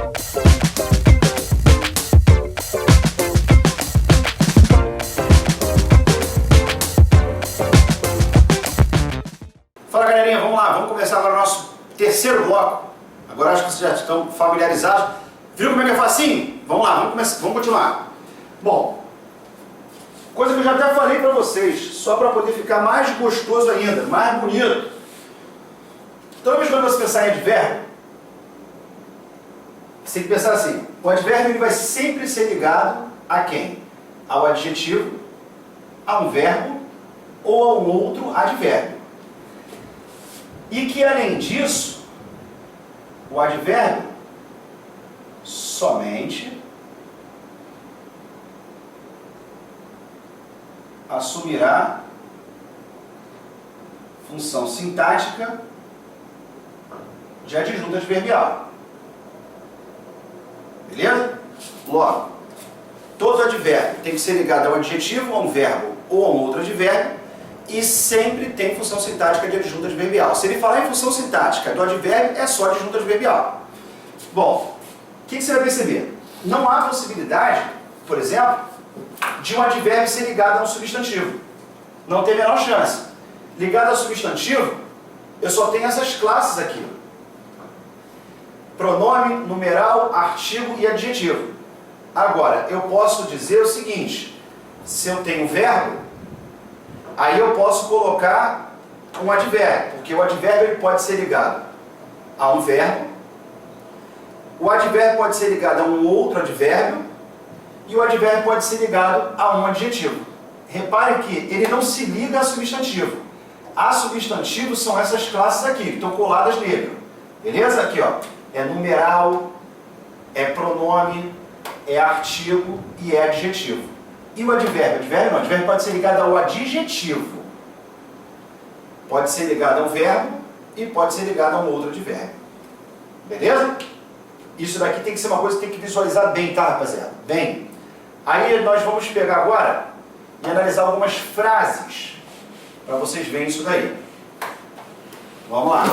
Fala galerinha, vamos lá, vamos começar agora o nosso terceiro bloco. Agora acho que vocês já estão familiarizados. Viu como é que é facinho? Vamos lá, vamos continuar. Bom, coisa que eu já até falei para vocês, só para poder ficar mais gostoso ainda, mais bonito. Toda vez que você pensar em advérbio, você tem que pensar assim, o advérbio ele vai sempre ser ligado a quem? Ao adjetivo, a um verbo ou a um outro advérbio. E que além disso, o advérbio somente assumirá função sintática de adjunta adverbial. Beleza? Logo, todo advérbio tem que ser ligado ao adjetivo, a um verbo ou a um outro advérbio, e sempre tem função sintática de adjunta adverbial. Se ele falar em função sintática do advérbio, é só adjunta adverbial. Bom, o que você vai perceber? Não há possibilidade, por exemplo, de um advérbio ser ligado a um substantivo. Não tem a menor chance. Ligado ao substantivo, eu só tenho essas classes aqui. Pronome, numeral, artigo e adjetivo. Agora, eu posso dizer o seguinte, se eu tenho verbo, aí eu posso colocar um advérbio, porque o advérbio ele pode ser ligado a um verbo, o advérbio pode ser ligado a um outro advérbio, e o advérbio pode ser ligado a um adjetivo. Reparem que ele não se liga a substantivo. A substantivos são essas classes aqui, que estão coladas nele. Beleza? Aqui, ó. É numeral, é pronome, é artigo e é adjetivo. E o advérbio? Advérbio não. O advérbio pode ser ligado ao adjetivo. Pode ser ligado ao verbo e pode ser ligado a um outro advérbio. Beleza? Isso daqui tem que ser uma coisa que tem que visualizar bem, tá, rapaziada? Bem. Aí nós vamos pegar agora e analisar algumas frases para vocês verem isso daí. Vamos lá.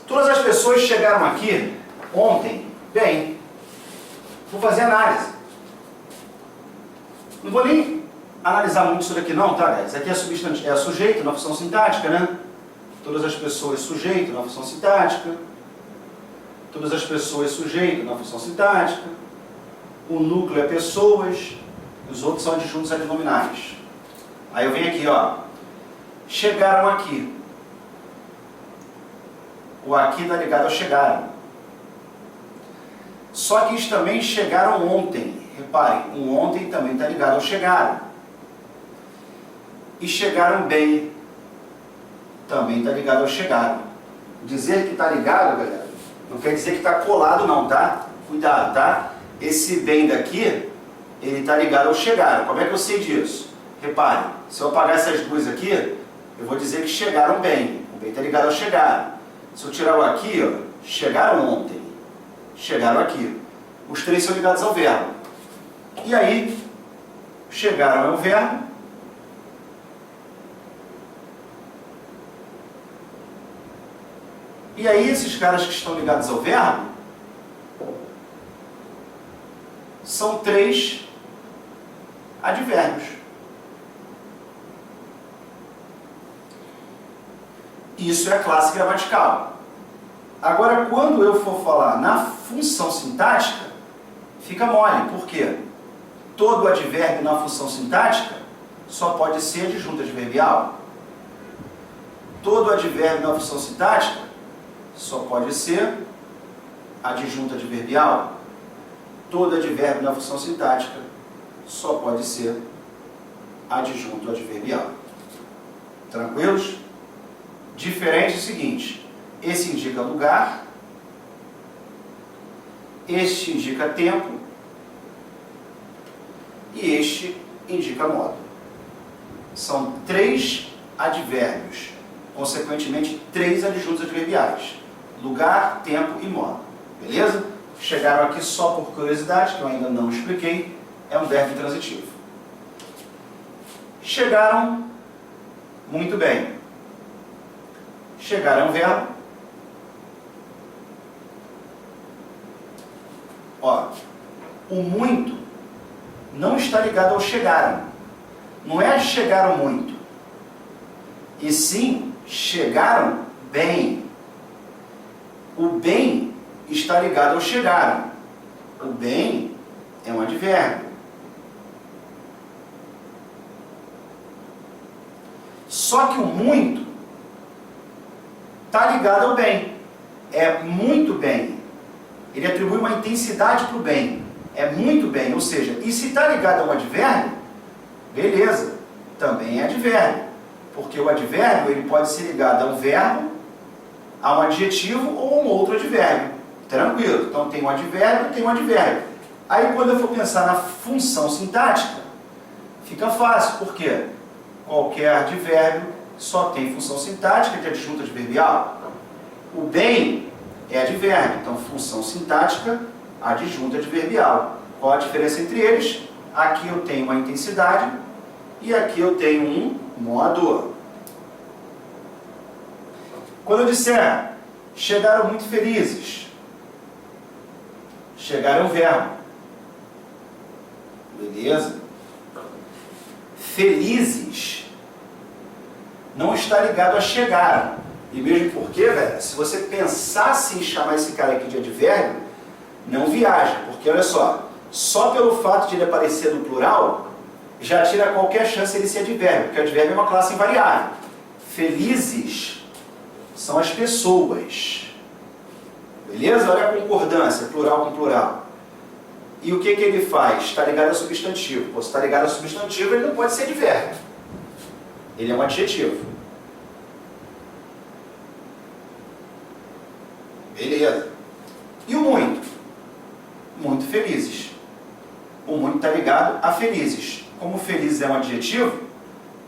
Todas as pessoas chegaram aqui ontem, bem, vou fazer análise. Não vou nem analisar muito isso daqui não, tá, guys? Isso aqui é substantivo, é sujeito na função sintática, né? Todas as pessoas sujeito na função sintática. Todas as pessoas sujeito na função sintática. O núcleo é pessoas, os outros são adjuntos adnominais. Aí eu venho aqui, ó. Chegaram aqui. O aqui está ligado ao chegaram. Só que eles também chegaram ontem. Reparem, o ontem também está ligado ao chegaram. E chegaram bem. Também está ligado ao chegaram. Dizer que está ligado, galera, não quer dizer que está colado não, tá? Cuidado, tá? Esse bem daqui, ele está ligado ao chegaram. Como é que eu sei disso? Reparem, se eu apagar essas duas aqui, eu vou dizer que chegaram bem. O bem está ligado ao chegaram. Se eu tirar o aqui, ó, chegaram ontem, chegaram aqui. Os três são ligados ao verbo. E aí, chegaram é o verbo. E aí, esses caras que estão ligados ao verbo, são três advérbios. Isso é a classe gramatical. Agora, quando eu for falar na função sintática, fica mole. Por quê? Todo advérbio na função sintática só pode ser adjunta adverbial. Todo advérbio na função sintática só pode ser adjunta adverbial. Todo advérbio na função sintática só pode ser adjunto adverbial. Tranquilos? Diferente é o seguinte, esse indica lugar, este indica tempo e este indica modo. São três advérbios, consequentemente três adjuntos adverbiais, lugar, tempo e modo. Beleza? Chegaram aqui só por curiosidade, que eu ainda não expliquei, é um verbo intransitivo. Chegaram muito bem. Chegar é um verbo. Ó, o muito não está ligado ao chegaram. Não é chegaram muito. E sim, chegaram bem. O bem está ligado ao chegaram. O bem é um advérbio. Só que o muito está ligado ao bem. É muito bem. Ele atribui uma intensidade para o bem. É muito bem. Ou seja, e se está ligado a um advérbio, beleza, também é advérbio. Porque o advérbio ele pode ser ligado a um verbo, a um adjetivo ou a um outro advérbio. Tranquilo. Então tem um advérbio, tem um advérbio. Aí quando eu for pensar na função sintática, fica fácil. Por quê? Qualquer advérbio só tem função sintática de adjunta adverbial. O bem é advérbio, então função sintática adjunta adverbial. Qual a diferença entre eles? Aqui eu tenho uma intensidade e aqui eu tenho um modo. Quando eu disser chegaram muito felizes, chegar é um verbo. Beleza? Felizes não está ligado a chegaram. E mesmo porque, velho, se você pensasse em chamar esse cara aqui de advérbio, não viaja. Porque, olha só pelo fato de ele aparecer no plural, já tira qualquer chance de ele ser advérbio, porque advérbio é uma classe invariável. Felizes são as pessoas. Beleza? Olha a concordância, plural com plural. E o que ele faz? Está ligado a substantivo. Pô, se está ligado a substantivo, ele não pode ser advérbio. Ele é um adjetivo. Beleza. E o muito? Muito felizes. O muito está ligado a felizes. Como felizes é um adjetivo,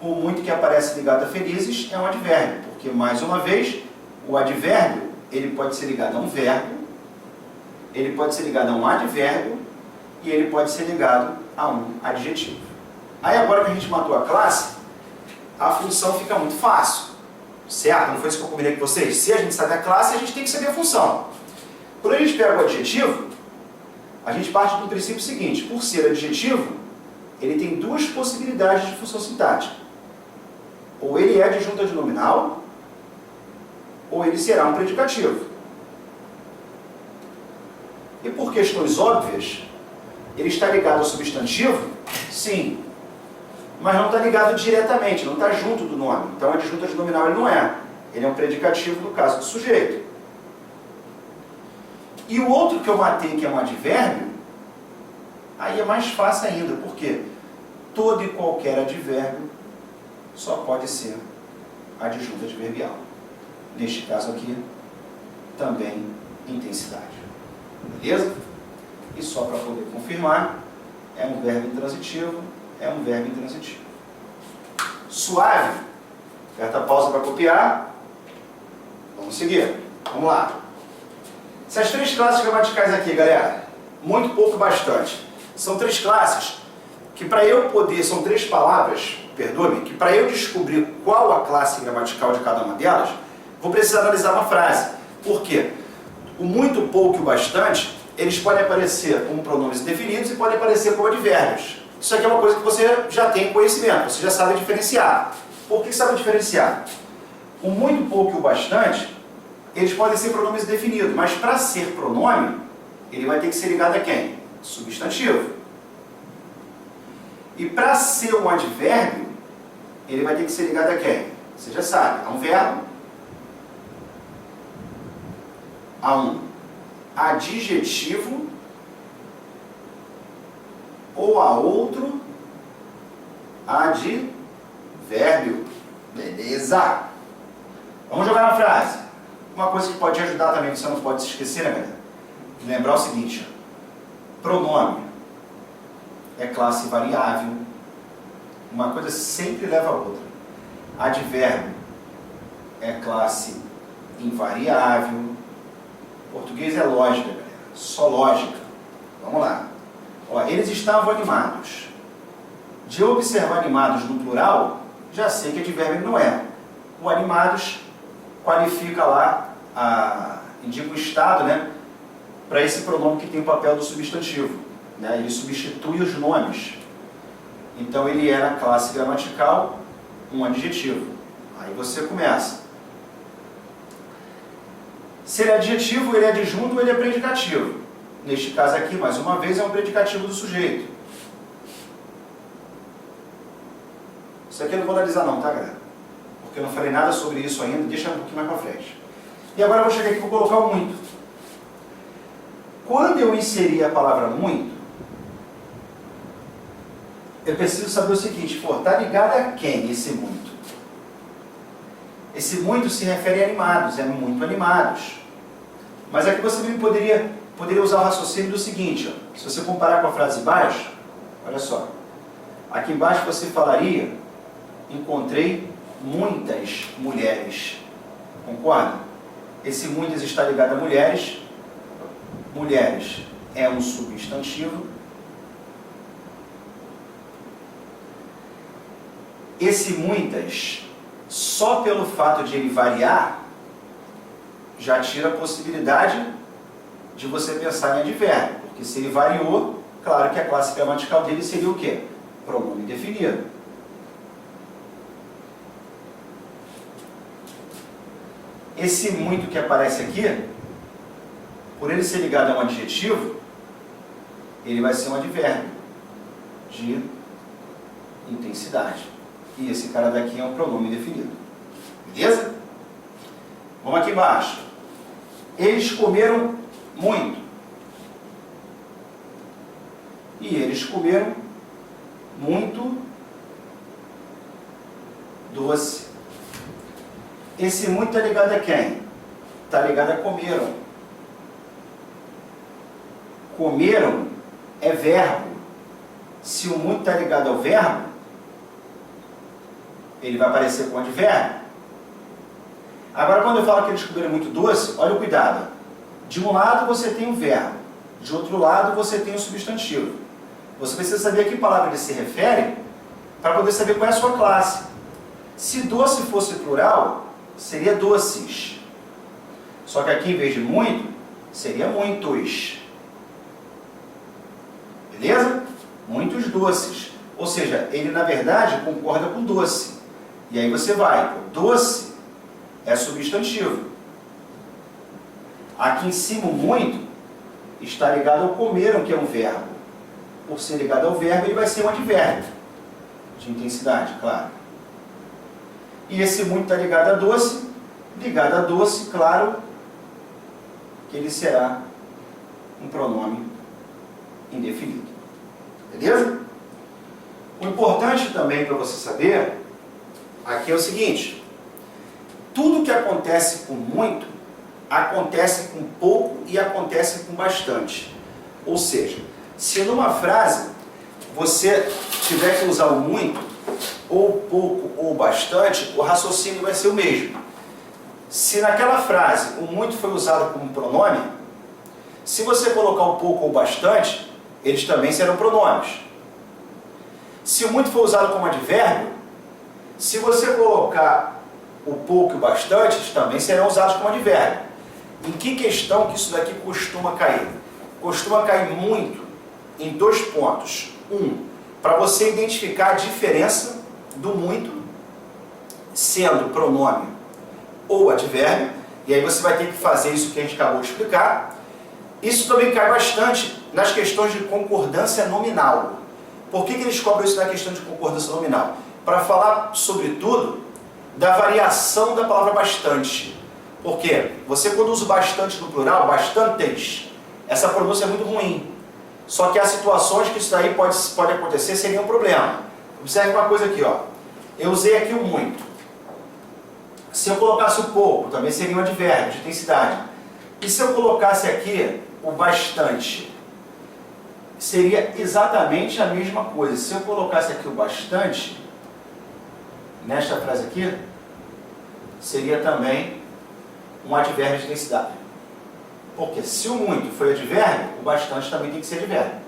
o muito que aparece ligado a felizes é um advérbio. Porque, mais uma vez, o advérbio ele pode ser ligado a um verbo, ele pode ser ligado a um advérbio e ele pode ser ligado a um adjetivo. Aí agora que a gente matou a classe, a função fica muito fácil. Certo? Não foi isso que eu combinei com vocês? Se a gente sabe a classe, a gente tem que saber a função. Quando a gente pega o adjetivo, a gente parte do princípio seguinte: por ser adjetivo, ele tem duas possibilidades de função sintática. Ou ele é adjunto adnominal, ou ele será um predicativo. E por questões óbvias, ele está ligado ao substantivo? Sim. Mas não está ligado diretamente, não está junto do nome. Então, adjunto adnominal ele não é. Ele é um predicativo no caso do sujeito. E o outro que eu matei, que é um advérbio, aí é mais fácil ainda. Por quê? Todo e qualquer advérbio só pode ser adjunto adverbial. Neste caso aqui, também intensidade. Beleza? E só para poder confirmar, é um verbo intransitivo, é um verbo intransitivo. Suave. Aperta a pausa para copiar. Vamos seguir. Vamos lá. Essas três classes gramaticais aqui, galera, muito pouco, bastante. São três classes que para eu poder, são três palavras, perdoe-me, que para eu descobrir qual a classe gramatical de cada uma delas, vou precisar analisar uma frase. Por quê? O muito, pouco e o bastante, eles podem aparecer como pronomes indefinidos e podem aparecer como advérbios. Isso aqui é uma coisa que você já tem conhecimento, você já sabe diferenciar. Por que sabe diferenciar? O muito, pouco e o bastante, eles podem ser pronomes indefinidos, mas para ser pronome, ele vai ter que ser ligado a quem? Substantivo. E para ser um advérbio, ele vai ter que ser ligado a quem? Você já sabe, a um verbo, a um adjetivo ou a outro advérbio. Beleza? Vamos jogar na frase. Uma coisa que pode te ajudar também, que você não pode se esquecer, né, galera? Lembrar o seguinte: pronome é classe variável. Uma coisa sempre leva a outra. Advérbio é classe invariável. Português é lógica, galera. Só lógica. Vamos lá. Ó, eles estavam animados. De eu observar animados no plural, já sei que advérbio não é. O animados qualifica lá, indica o estado, né, para esse pronome que tem o papel do substantivo. Né, ele substitui os nomes. Então ele é na classe gramatical um adjetivo. Aí você começa. Se ele é adjetivo, ele é adjunto ou ele é predicativo. Neste caso aqui, mais uma vez, é um predicativo do sujeito. Isso aqui eu não vou analisar não, tá, galera? Porque eu não falei nada sobre isso ainda, deixa um pouquinho mais para frente. E agora eu vou chegar aqui e vou colocar o muito. Quando eu inserir a palavra muito, eu preciso saber o seguinte, está ligado a quem esse muito? Esse muito se refere a animados, é muito animados. Mas aqui você também poderia usar o raciocínio do seguinte, ó, se você comparar com a frase embaixo, olha só, aqui embaixo você falaria, encontrei muitas mulheres, concorda? Esse muitas está ligado a mulheres, mulheres é um substantivo, esse muitas, só pelo fato de ele variar, já tira a possibilidade de você pensar em advérbio, porque se ele variou, claro que a classe gramatical dele seria o quê? Pronome definido. Esse muito que aparece aqui, por ele ser ligado a um adjetivo, ele vai ser um advérbio de intensidade. E esse cara daqui é um pronome definido. Beleza? Vamos aqui embaixo. Eles comeram muito. E eles comeram muito doce. Esse muito está ligado a quem? Está ligado a comeram. Comeram é verbo. Se o muito está ligado ao verbo, ele vai aparecer com advérbio. Agora, quando eu falo que eles comeram muito doce, olha o cuidado. De um lado você tem o verbo, de outro lado você tem o substantivo. Você precisa saber a que palavra ele se refere para poder saber qual é a sua classe. Se doce fosse plural, seria doces. Só que aqui, em vez de muito, seria muitos. Beleza? Muitos doces. Ou seja, ele, na verdade, concorda com doce. E aí você vai, doce é substantivo. Aqui em cima, o muito está ligado ao comeram, que é um verbo. Por ser ligado ao verbo, ele vai ser um advérbio de intensidade, claro. E esse muito está ligado a doce, claro, que ele será um pronome indefinido. Beleza? O importante também para você saber, aqui é o seguinte, tudo que acontece com muito, acontece com pouco e acontece com bastante. Ou seja, se numa frase você tiver que usar o muito, ou pouco ou bastante, o raciocínio vai ser o mesmo. Se naquela frase o muito foi usado como pronome, se você colocar o pouco ou bastante, eles também serão pronomes. Se o muito for usado como advérbio, se você colocar o pouco e o bastante, eles também serão usados como advérbio. Em que questão que isso daqui costuma cair? Costuma cair muito em dois pontos. Para você identificar a diferença do muito sendo pronome ou advérbio, e aí você vai ter que fazer isso que a gente acabou de explicar. Isso também cai bastante nas questões de concordância nominal. Por que eles cobram isso na questão de concordância nominal? Para falar, sobretudo, da variação da palavra bastante. Porque você, quando usa bastante no plural, bastantes, essa pronúncia é muito ruim. Só que há situações que isso daí pode acontecer, seria um problema. Observe uma coisa aqui, ó. Eu usei aqui o muito. Se eu colocasse o pouco, também seria um advérbio de intensidade. E se eu colocasse aqui o bastante, seria exatamente a mesma coisa. Se eu colocasse aqui o bastante, nesta frase aqui, seria também um advérbio de intensidade. Porque se o muito foi advérbio, o bastante também tem que ser advérbio.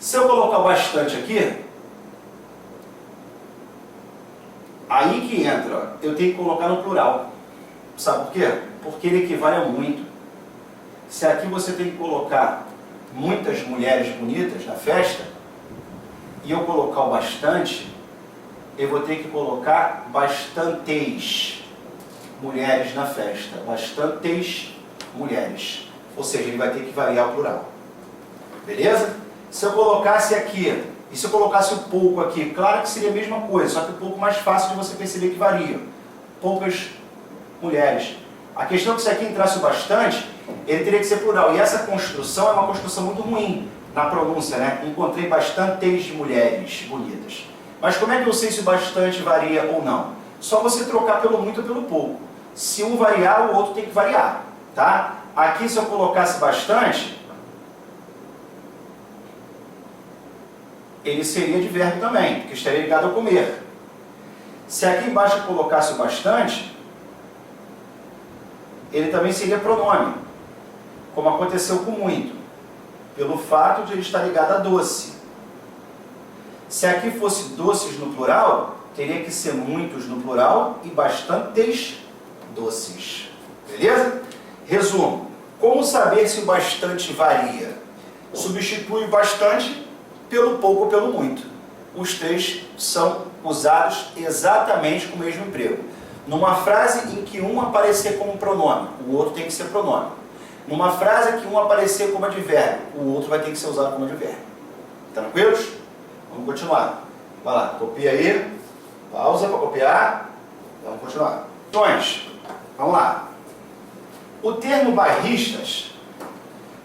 Se eu colocar o bastante aqui, aí que entra, ó, eu tenho que colocar no plural. Sabe por quê? Porque ele equivale a muito. Se aqui você tem que colocar muitas mulheres bonitas na festa, e eu colocar o bastante, eu vou ter que colocar bastantes mulheres na festa. Bastantes mulheres. Ou seja, ele vai ter que variar o plural. Beleza? Se eu colocasse aqui, e se eu colocasse o pouco aqui, claro que seria a mesma coisa, só que um pouco mais fácil de você perceber que varia. Poucas mulheres. A questão é que se aqui entrasse o bastante, ele teria que ser plural. E essa construção é uma construção muito ruim na pronúncia, né? Encontrei bastantes mulheres bonitas. Mas como é que eu sei se o bastante varia ou não? Só você trocar pelo muito ou pelo pouco. Se um variar, o outro tem que variar, tá? Aqui, se eu colocasse bastante, ele seria advérbio também, porque estaria ligado ao comer. Se aqui embaixo eu colocasse o bastante, ele também seria pronome, como aconteceu com muito, pelo fato de ele estar ligado a doce. Se aqui fosse doces no plural, teria que ser muitos no plural e bastantes doces. Beleza? Resumo. Como saber se o bastante varia? Substitui o bastante pelo pouco ou pelo muito. Os três são usados exatamente com o mesmo emprego. Numa frase em que um aparecer como pronome, o outro tem que ser pronome. Numa frase em que um aparecer como advérbio, o outro vai ter que ser usado como advérbio. Tranquilos? Vamos continuar. Vai lá, copia aí. Pausa para copiar. Vamos continuar. Questões. Vamos lá. O termo bairristas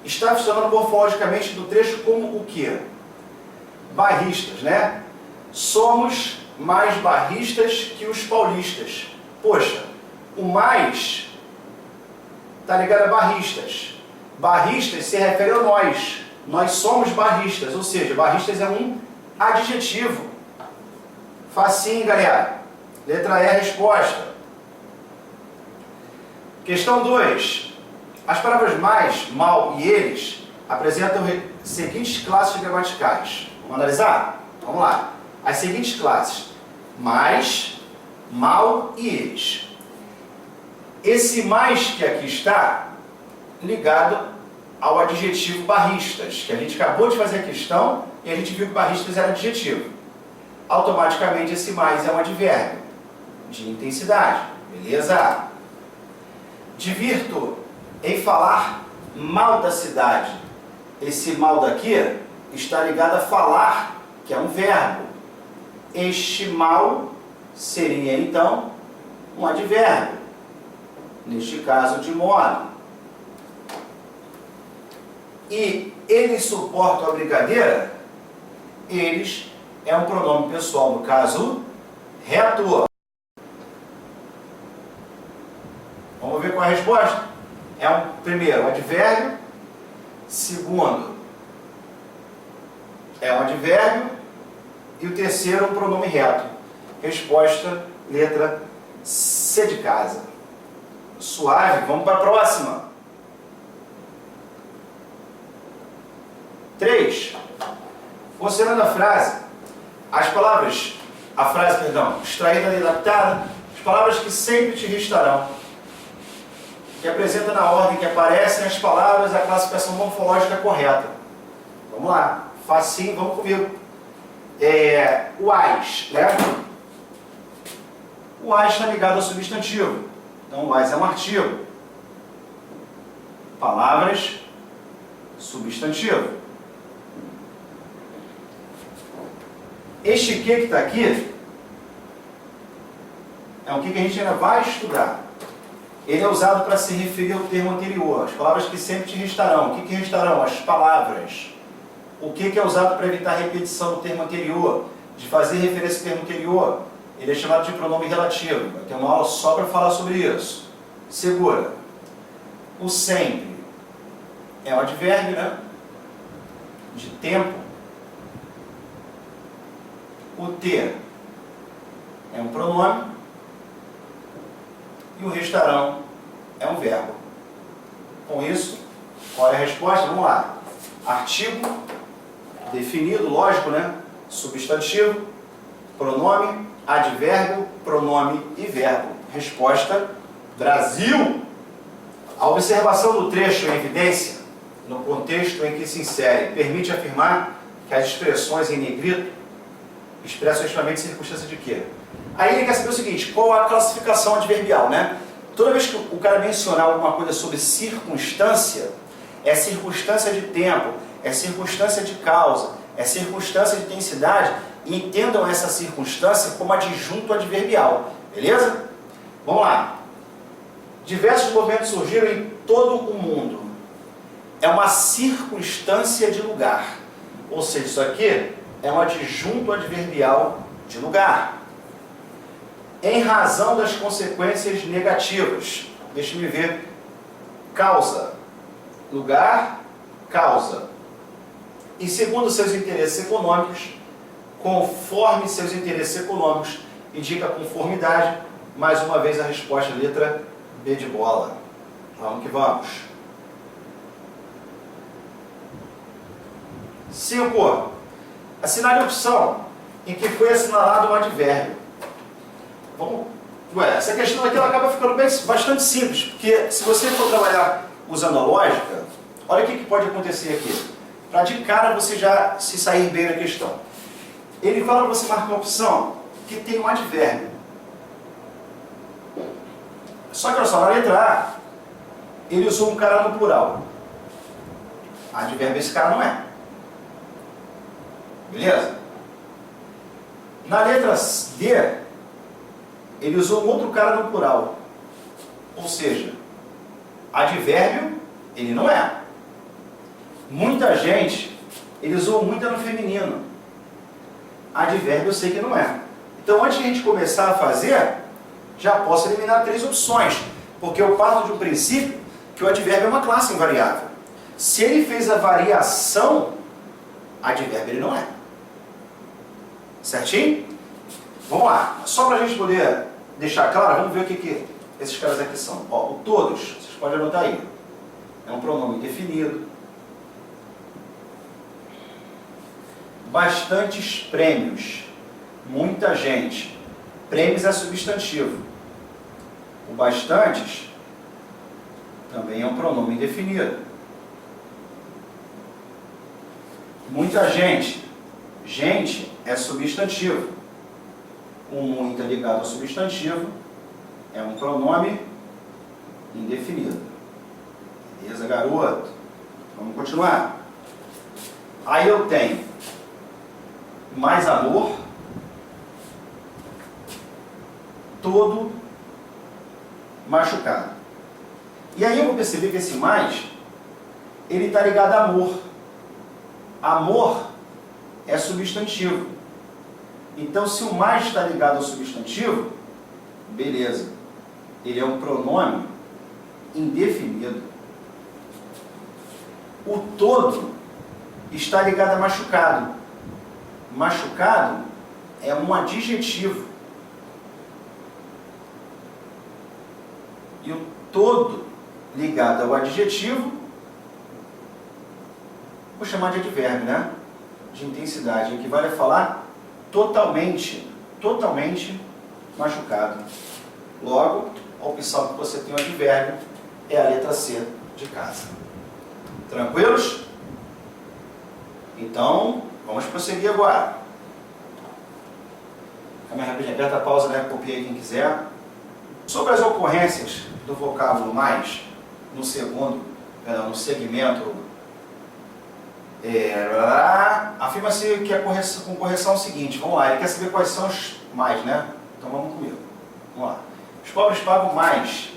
está funcionando morfologicamente do trecho como o quê? Bairristas, né? Somos mais bairristas que os paulistas. Poxa, o mais está ligado a barristas. Barristas se refere a nós. Nós somos barristas, ou seja, barristas é um adjetivo. Facinho, galera. Letra E, resposta. Questão 2. As palavras mais, mal e eles apresentam as seguintes classes gramaticais. Vamos analisar? Vamos lá. As seguintes classes. Mais, mal e eles. Esse mais que aqui está ligado ao adjetivo barristas, que a gente acabou de fazer a questão e a gente viu que barristas era adjetivo. Automaticamente esse mais é um advérbio de intensidade. Beleza? Divirto em falar mal da cidade. Esse mal daqui está ligado a falar, que é um verbo. Este mal seria então um advérbio. Neste caso, de modo. E eles suportam a brincadeira? Eles é um pronome pessoal, no caso, reator. Vamos ver qual é a resposta? Primeiro, um advérbio. Segundo, é um advérbio. E o terceiro, um pronome reto. Resposta, letra C de casa. Suave, vamos para a próxima. 3. Considerando a frase, extraída e adaptada, as palavras que sempre te restarão, que apresenta na ordem que aparecem as palavras a classificação morfológica correta. Vamos lá, facinho, vamos comigo. O AS, né? O AS está ligado ao substantivo. Então o AS é um artigo. Palavras, substantivo. Este que está aqui é um que a gente ainda vai estudar. Ele é usado para se referir ao termo anterior. As palavras que sempre te restarão. O que restarão? As palavras. O que é usado para evitar repetição do termo anterior? De fazer referência ao termo anterior. Ele é chamado de pronome relativo. Vai ter uma aula só para falar sobre isso. Segura. O sempre é um advérbio, né? De tempo. O ter é um pronome. E o restarão é um verbo. Com isso, qual é a resposta? Vamos lá. Artigo definido, lógico, né? Substantivo, pronome, advérbio, pronome e verbo. Resposta: Brasil. A observação do trecho em evidência, no contexto em que se insere, permite afirmar que as expressões em negrito expressam extremamente circunstância de quê? Aí ele quer saber o seguinte: qual a classificação adverbial, né? Toda vez que o cara mencionar alguma coisa sobre circunstância, é circunstância de tempo, é circunstância de causa, é circunstância de intensidade, e entendam essa circunstância como adjunto adverbial, beleza? Vamos lá. Diversos movimentos surgiram em todo o mundo. É uma circunstância de lugar. Ou seja, isso aqui é um adjunto adverbial de lugar. Em razão das consequências negativas. Deixe-me ver. Causa. Lugar, causa. E segundo seus interesses econômicos, conforme seus interesses econômicos, indica conformidade. Mais uma vez a resposta, letra B de bola. Vamos que vamos. 5. Assinale a opção em que foi assinalado um advérbio. Vamos. Essa questão aqui ela acaba ficando bastante simples, porque se você for trabalhar usando a lógica, olha o que pode acontecer aqui. Para de cara você já se sair bem na questão. Ele fala para você marcar uma opção que tem um advérbio. Só que olha só, na letra A, ele usou um cara no plural. Advérbio esse cara não é. Beleza? Na letra D, ele usou um outro cara no plural. Ou seja, advérbio ele não é. Muita gente, ele usou muita no feminino. Advérbio eu sei que não é. Então antes de a gente começar a fazer, já posso eliminar 3 opções. Porque eu parto de um princípio que o advérbio é uma classe invariável. Se ele fez a variação, advérbio ele não é. Certinho? Vamos lá. Só para a gente poder deixar claro, vamos ver o que esses caras aqui são. Ó, o todos, vocês podem anotar aí. É um pronome indefinido. Bastantes prêmios. Muita gente. Prêmios é substantivo. O bastantes também é um pronome indefinido. Muita gente. Gente é substantivo. O muito é ligado ao substantivo. É um pronome indefinido. Beleza, garoto? Vamos continuar. Aí eu tenho mais amor, todo machucado. E aí eu vou perceber que esse mais, ele está ligado a amor. Amor é substantivo. Então, se o mais está ligado ao substantivo, beleza. Ele é um pronome indefinido. O todo está ligado a machucado. Machucado é um adjetivo. E o todo ligado ao adjetivo, vou chamar de advérbio, né? De intensidade. Equivale a falar totalmente machucado. Logo, a opção que você tem o advérbio é a letra C de casa. Tranquilos? Então, vamos prosseguir agora. Calma rapidinho, aperta a pausa, né? Copiei quem quiser. Sobre as ocorrências do vocábulo mais, no segmento, afirma-se que com correção é o seguinte, vamos lá, ele quer saber quais são os mais, né? Então vamos comigo. Vamos lá. Os pobres pagam mais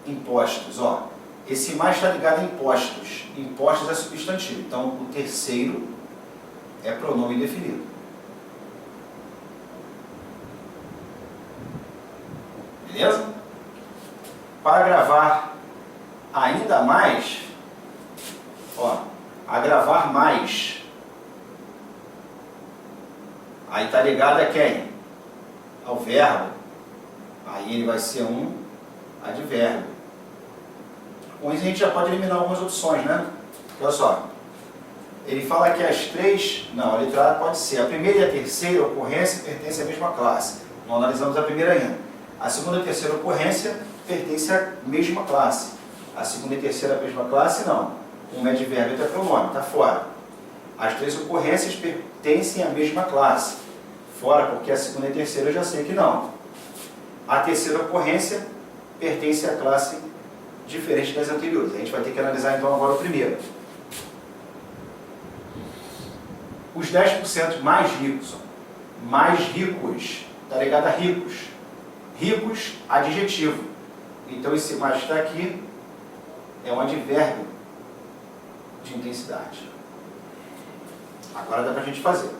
impostos, ó. Esse mais está ligado a impostos. Impostos é substantivo. Então o terceiro é pronome indefinido. Beleza? Para agravar ainda mais, ó, agravar mais. Aí está ligado a quem? Ao verbo. Aí ele vai ser um advérbio. Com isso a gente já pode eliminar algumas opções, né? Olha só. Ele fala que as três, não, a letra A pode ser, a primeira e a terceira ocorrência pertencem à mesma classe. Nós analisamos a primeira ainda. A segunda e a terceira ocorrência pertencem à mesma classe. A segunda e terceira a mesma classe, não. Uma é advérbio e outra é pronome, está fora. As três ocorrências pertencem à mesma classe. Fora, porque a segunda e a terceira eu já sei que não. A terceira ocorrência pertence à classe diferente das anteriores. A gente vai ter que analisar então agora o primeiro. Os 10% mais ricos, está ligado a ricos. Ricos, adjetivo. Então esse mais está aqui, é um advérbio de intensidade. Agora dá para a gente fazer.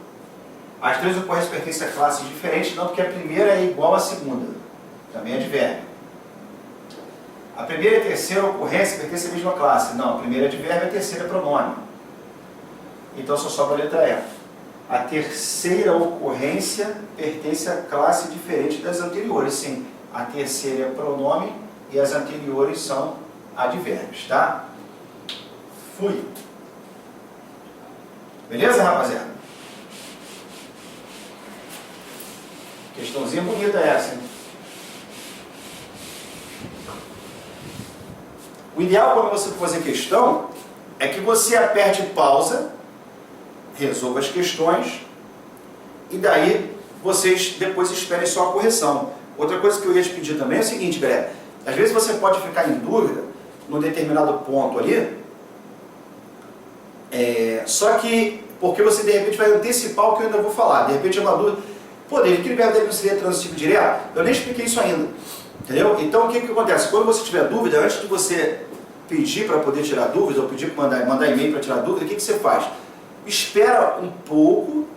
As três ocorrências pertencem a classes diferentes, não porque a primeira é igual à segunda. Também é advérbio. A primeira e a terceira ocorrência pertencem à mesma classe. Não, a primeira é advérbio e a terceira é pronome. Então só sobra a letra E. A terceira ocorrência pertence a classe diferente das anteriores. Sim, a terceira é pronome e as anteriores são advérbios, tá? Fui. Beleza, rapaziada? Questãozinha bonita essa, hein? O ideal quando você for fazer questão é que você aperte pausa, resolva as questões e daí vocês depois esperem só a correção. Outra coisa que eu ia te pedir também é o seguinte, galera. Às vezes você pode ficar em dúvida num determinado ponto ali, só que porque você de repente vai antecipar o que eu ainda vou falar. De repente é uma dúvida, pô, aquele verbo dele não seria transitivo direto? Eu nem expliquei isso ainda, entendeu? Então o que acontece? Quando você tiver dúvida, antes de você pedir para poder tirar dúvida, ou pedir para mandar e-mail para tirar dúvida, o que você faz? Espera um pouco,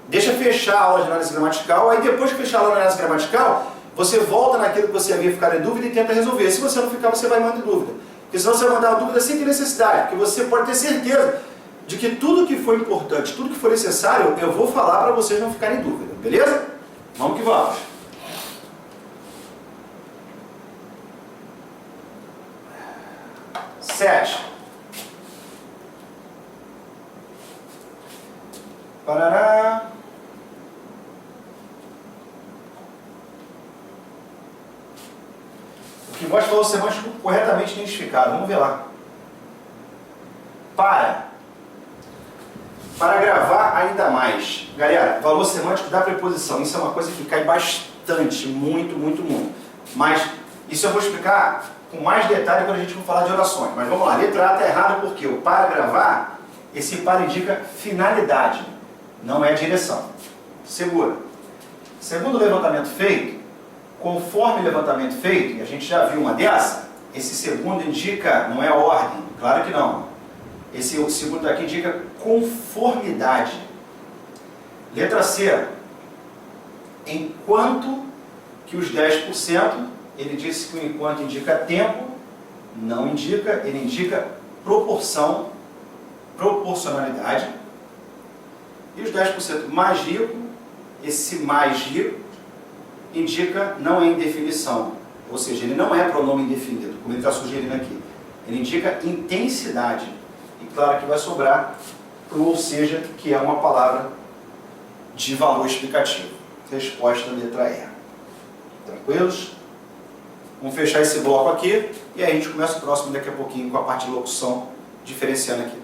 deixa fechar a aula de análise gramatical, aí depois que fechar a aula de análise gramatical, você volta naquilo que você havia ficado em dúvida e tenta resolver. Se você não ficar, você vai mandar dúvida. Porque senão você vai mandar uma dúvida sem ter necessidade, porque você pode ter certeza de que tudo que for importante, tudo que for necessário, eu vou falar para vocês não ficarem em dúvida. Beleza? Vamos que vamos. Sete. Parará. O que mostra o valor semântico corretamente identificado. Vamos ver lá. Para gravar ainda mais. Galera, valor semântico da preposição. Isso é uma coisa que cai bastante, muito. Mas isso eu vou explicar com mais detalhe quando a gente for falar de orações. Mas vamos lá. Letra A está errada porque o para gravar, esse para indica finalidade. Não é direção. Segura. Segundo o levantamento feito, conforme o levantamento feito, e a gente já viu uma dessa, esse segundo indica, não é ordem, claro que não. Esse segundo daqui indica conformidade. Letra C. Enquanto que os 10%, ele disse que o enquanto indica tempo, não indica, ele indica proporção, proporcionalidade. E os 10% mais rico, esse mais rico, indica, não é indefinição, ou seja, ele não é pronome indefinido, como ele está sugerindo aqui. Ele indica intensidade. E claro que vai sobrar pro ou seja, que é uma palavra de valor explicativo. Resposta letra E. Tranquilos? Vamos fechar esse bloco aqui e aí a gente começa o próximo daqui a pouquinho com a parte de locução, diferenciando aqui.